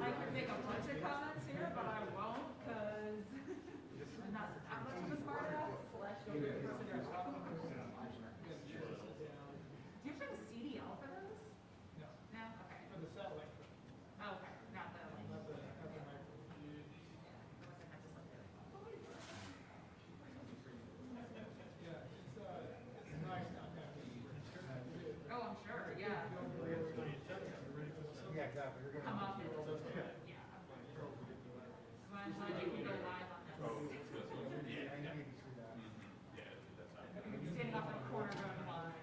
I could make a bunch of comments here, but I won't because I'm not that much of a smart ass. Do you have a CDL for those? No. No? Okay. For the satellite. Oh, okay, not the like. Not the micro. Yeah, it's nice not having. Oh, I'm sure, yeah. Yeah, exactly. Come up and, yeah. Glad you can go live on this. Standing off in a corner going live.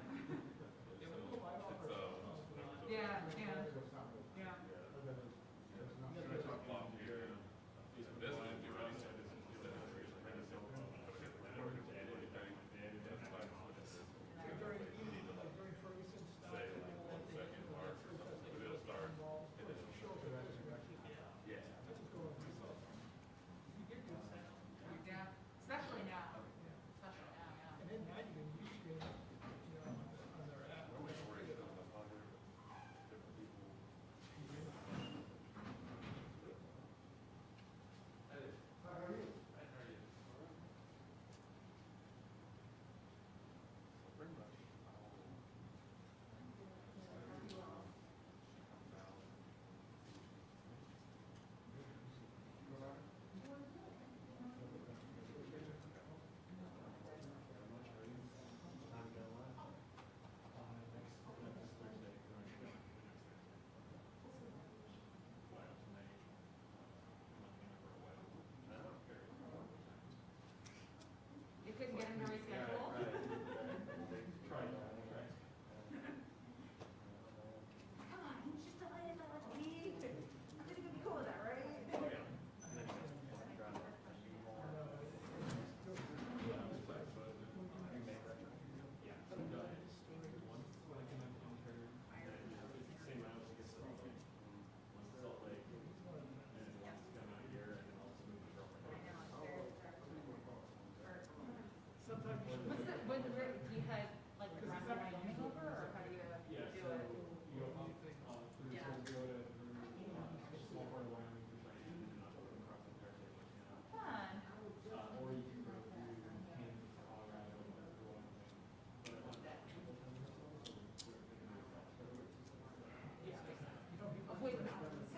Yeah, yeah. Yeah. Yeah, especially now. Especially now, yeah. And then now you can use it, on their app. You couldn't get him to reschedule? Come on, he's just delayed by like a week. I think you're gonna be cool with that, right? What's the, when, do you have like the ground running over, or how do you do it? Yeah. Fun. Avoid the mountains.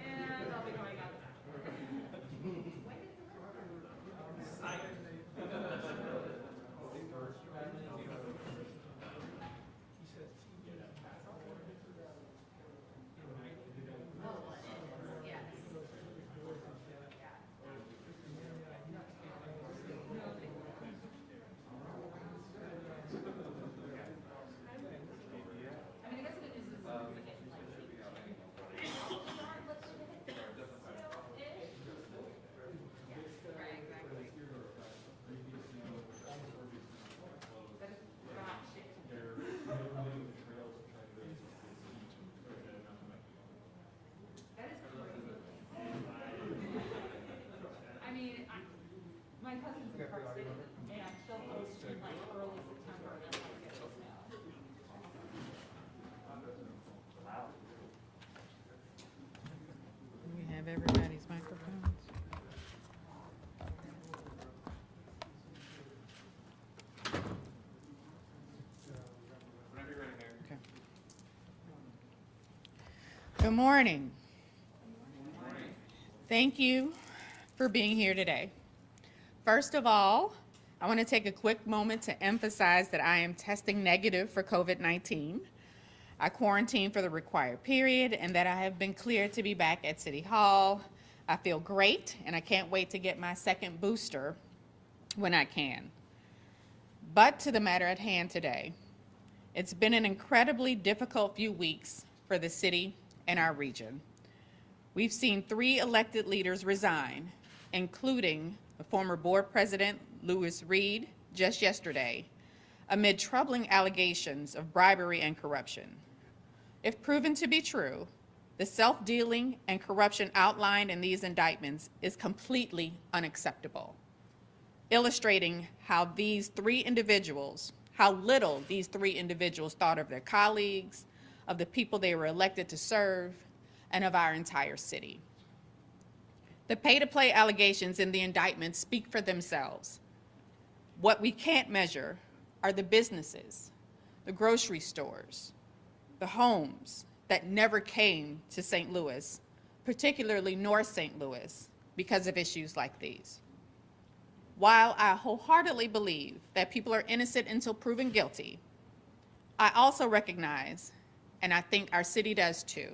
And I'll be going out. I mean, I guess the good news is we get like right, exactly. That is not shit. That is crazy. I mean, my cousin's in Park City, and she'll post in like early September, and then like get snow. We have everybody's microphones. Okay. Good morning. Thank you for being here today. First of all, I want to take a quick moment to emphasize that I am testing negative for COVID-19. I quarantined for the required period and that I have been cleared to be back at City Hall. I feel great and I can't wait to get my second booster when I can. But to the matter at hand today, it's been an incredibly difficult few weeks for the city and our region. We've seen 3 elected leaders resign, including the former board president, Louis Reed, just yesterday, amid troubling allegations of bribery and corruption. If proven to be true, the self-dealing and corruption outlined in these indictments is completely unacceptable. illustrating how little these three individuals thought of their colleagues, of the people they were elected to serve, and of our entire city. The pay-to-play allegations in the indictment speak for themselves. What we can't measure are the businesses, the grocery stores, the homes that never came to St. Louis, particularly North St. Louis, because of issues like these. While I wholeheartedly believe that people are innocent until proven guilty, I also recognize, and I think our city does too,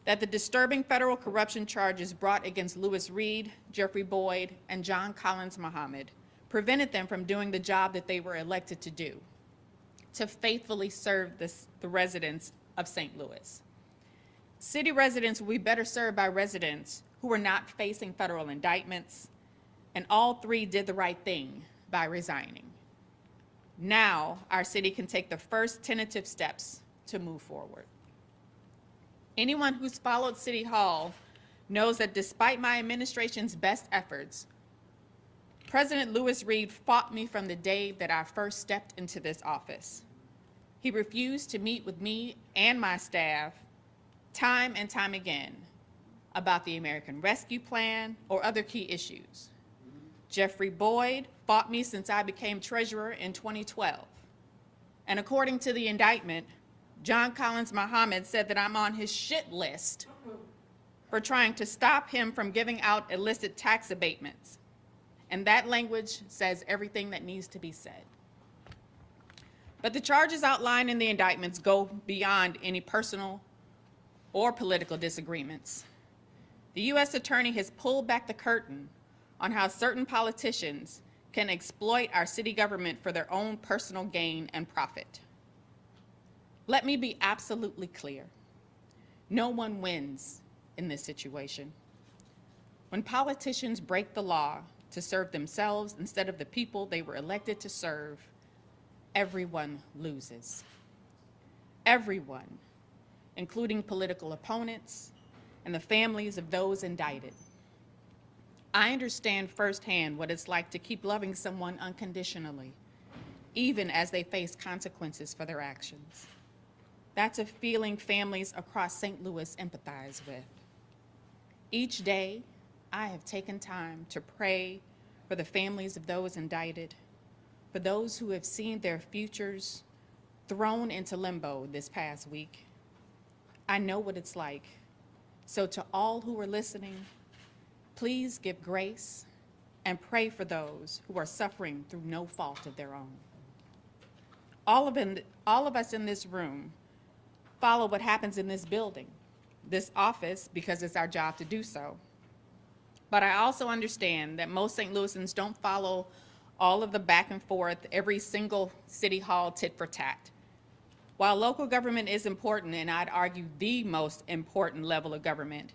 that the disturbing federal corruption charges brought against Louis Reed, Jeffrey Boyd, and John Collins Muhammed prevented them from doing the job that they were elected to do, to faithfully serve the residents of St. Louis. City residents will be better served by residents who are not facing federal indictments, and all three did the right thing by resigning. Now, our city can take the first tentative steps to move forward. Anyone who's followed City Hall knows that despite my administration's best efforts, President Louis Reed fought me from the day that I first stepped into this office. He refused to meet with me and my staff time and time again about the American Rescue Plan or other key issues. Jeffrey Boyd fought me since I became treasurer in 2012. And according to the indictment, John Collins Muhammed said that I'm on his shit list for trying to stop him from giving out illicit tax abatements. And that language says everything that needs to be said. But the charges outlined in the indictments go beyond any personal or political disagreements. The U.S. Attorney has pulled back the curtain on how certain politicians can exploit our city government for their own personal gain and profit. Let me be absolutely clear. No one wins in this situation. When politicians break the law to serve themselves instead of the people they were elected to serve, everyone loses. Everyone, including political opponents and the families of those indicted. I understand firsthand what it's like to keep loving someone unconditionally, even as they face consequences for their actions. That's a feeling families across St. Louis empathize with. Each day, I have taken time to pray for the families of those indicted, for those who have seen their futures thrown into limbo this past week. I know what it's like. So to all who are listening, please give grace and pray for those who are suffering through no fault of their own. All of us in this room follow what happens in this building, this office, because it's our job to do so. But I also understand that most St. Louisans don't follow all of the back and forth, every single City Hall tit for tat. While local government is important, and I'd argue the most important level of government,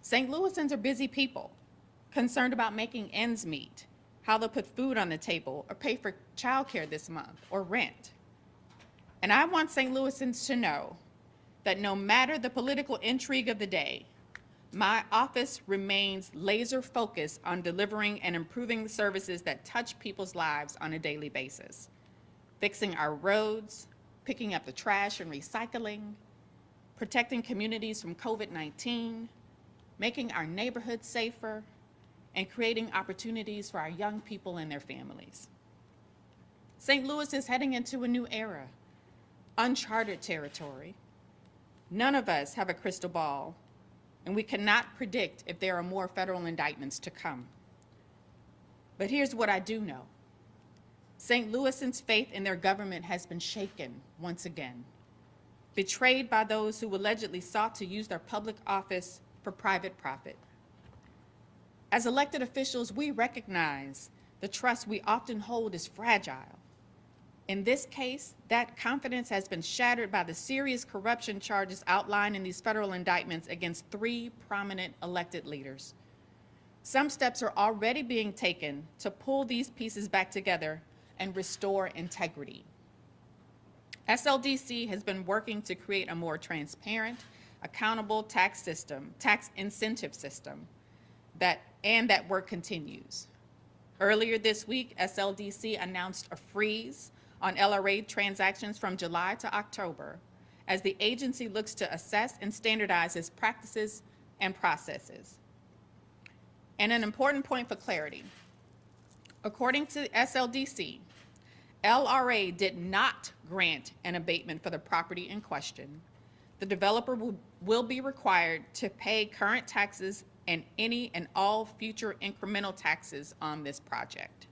St. Louisans are busy people, concerned about making ends meet, how they'll put food on the table, or pay for childcare this month, or rent. And I want St. Louisans to know that no matter the political intrigue of the day, my office remains laser focused on delivering and improving the services that touch people's lives on a daily basis. Fixing our roads, picking up the trash and recycling, protecting communities from COVID-19, making our neighborhoods safer, and creating opportunities for our young people and their families. St. Louis is heading into a new era, uncharted territory. None of us have a crystal ball, and we cannot predict if there are more federal indictments to come. But here's what I do know. St. Louisans' faith in their government has been shaken once again, betrayed by those who allegedly sought to use their public office for private profit. As elected officials, we recognize the trust we often hold is fragile. In this case, that confidence has been shattered by the serious corruption charges outlined in these federal indictments against 3 prominent elected leaders. Some steps are already being taken to pull these pieces back together and restore integrity. SLDC has been working to create a more transparent, accountable tax incentive system, and that work continues. Earlier this week, SLDC announced a freeze on LRA transactions from July to October as the agency looks to assess and standardize its practices and processes. And an important point for clarity. According to SLDC, LRA did not grant an abatement for the property in question. The developer will be required to pay current taxes and any and all future incremental taxes on this project.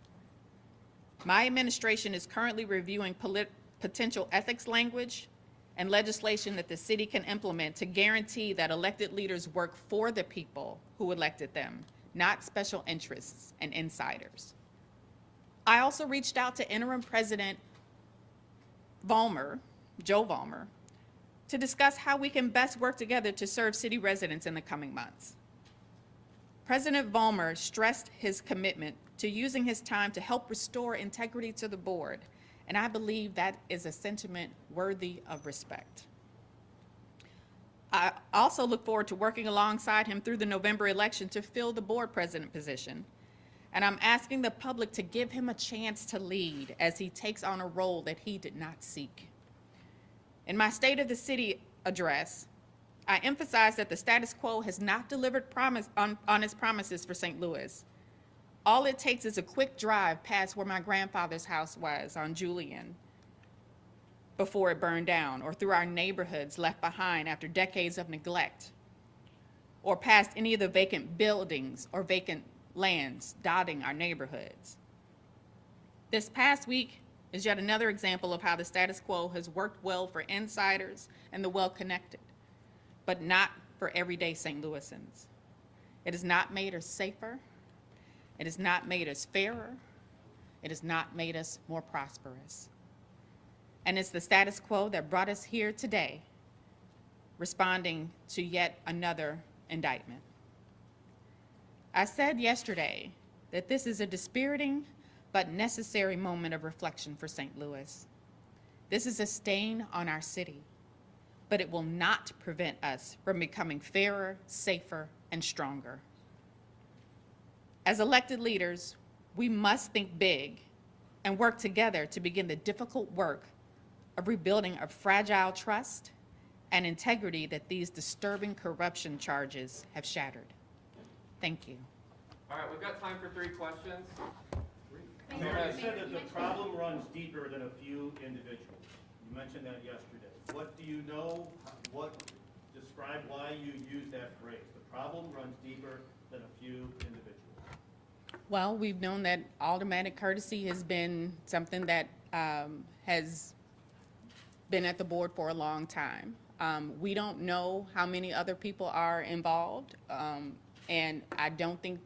My administration is currently reviewing potential ethics language and legislation that the city can implement to guarantee that elected leaders work for the people who elected them, not special interests and insiders. I also reached out to Interim President Joe Vollmer, to discuss how we can best work together to serve city residents in the coming months. President Vollmer stressed his commitment to using his time to help restore integrity to the board, and I believe that is a sentiment worthy of respect. I also look forward to working alongside him through the November election to fill the board president position, and I'm asking the public to give him a chance to lead as he takes on a role that he did not seek. In my State of the City address, I emphasized that the status quo has not delivered on its promises for St. Louis. All it takes is a quick drive past where my grandfather's house was on Julian before it burned down, or through our neighborhoods left behind after decades of neglect, or past any of the vacant buildings or vacant lands dotting our neighborhoods. This past week is yet another example of how the status quo has worked well for insiders and the well-connected, but not for everyday St. Louisans. It has not made us safer. It has not made us fairer. It has not made us more prosperous. And it's the status quo that brought us here today, responding to yet another indictment. I said yesterday that this is a dispiriting but necessary moment of reflection for St. Louis. This is a stain on our city, but it will not prevent us from becoming fairer, safer, and stronger. As elected leaders, we must think big and work together to begin the difficult work of rebuilding a fragile trust and integrity that these disturbing corruption charges have shattered. Thank you. All right, we've got time for 3 questions. Mayor, you said that the problem runs deeper than a few individuals. You mentioned that yesterday. What do you know? Describe why you use that phrase. The problem runs deeper than a few individuals. Well, we've known that aldermanic courtesy has been something that has been at the board for a long time. We don't know how many other people are involved. And I think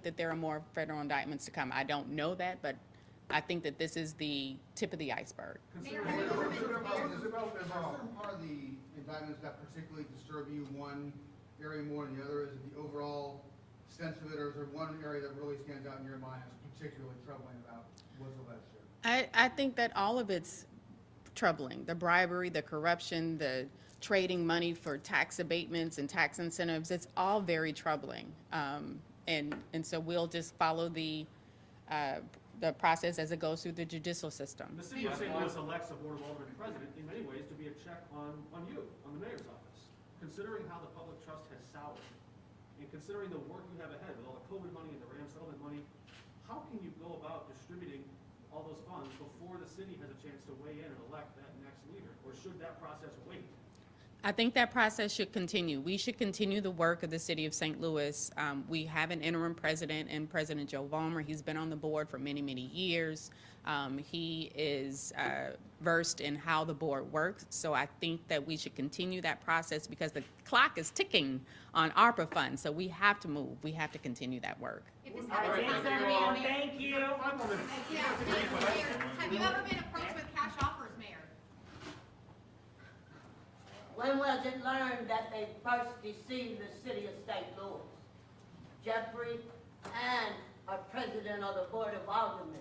that there are more federal indictments to come. I don't know that, but I think that this is the tip of the iceberg. Is there some part of the indictments that particularly disturb you one area more than the other? Is it the overall sense of it, or is there one area that really stands out in your mind as particularly troubling about what's alleged here? I think that all of it's troubling. The bribery, the corruption, the trading money for tax abatements and tax incentives, it's all very troubling. And so we'll just follow the process as it goes through the judicial system. The city of St. Louis elects a board of aldermen president in many ways to be a check on you, on the mayor's office. Considering how the public trust has soured, and considering the work you have ahead with all the COVID money and the RAM settlement money, how can you go about distributing all those funds before the city has a chance to weigh in and elect that next leader? Or should that process wait? I think that process should continue. We should continue the work of the city of St. Louis. We have an interim president and President Joe Vollmer. He's been on the board for many, many years. He is versed in how the board works. So I think that we should continue that process because the clock is ticking on ARPA funds. So we have to move. We have to continue that work. If this All right, happens, thank you all. Thank you. have you ever been approached with cash offers, Mayor? When was it learned that they first deceived the city of St. Louis? Jeffrey and a president of the Board of Aldermen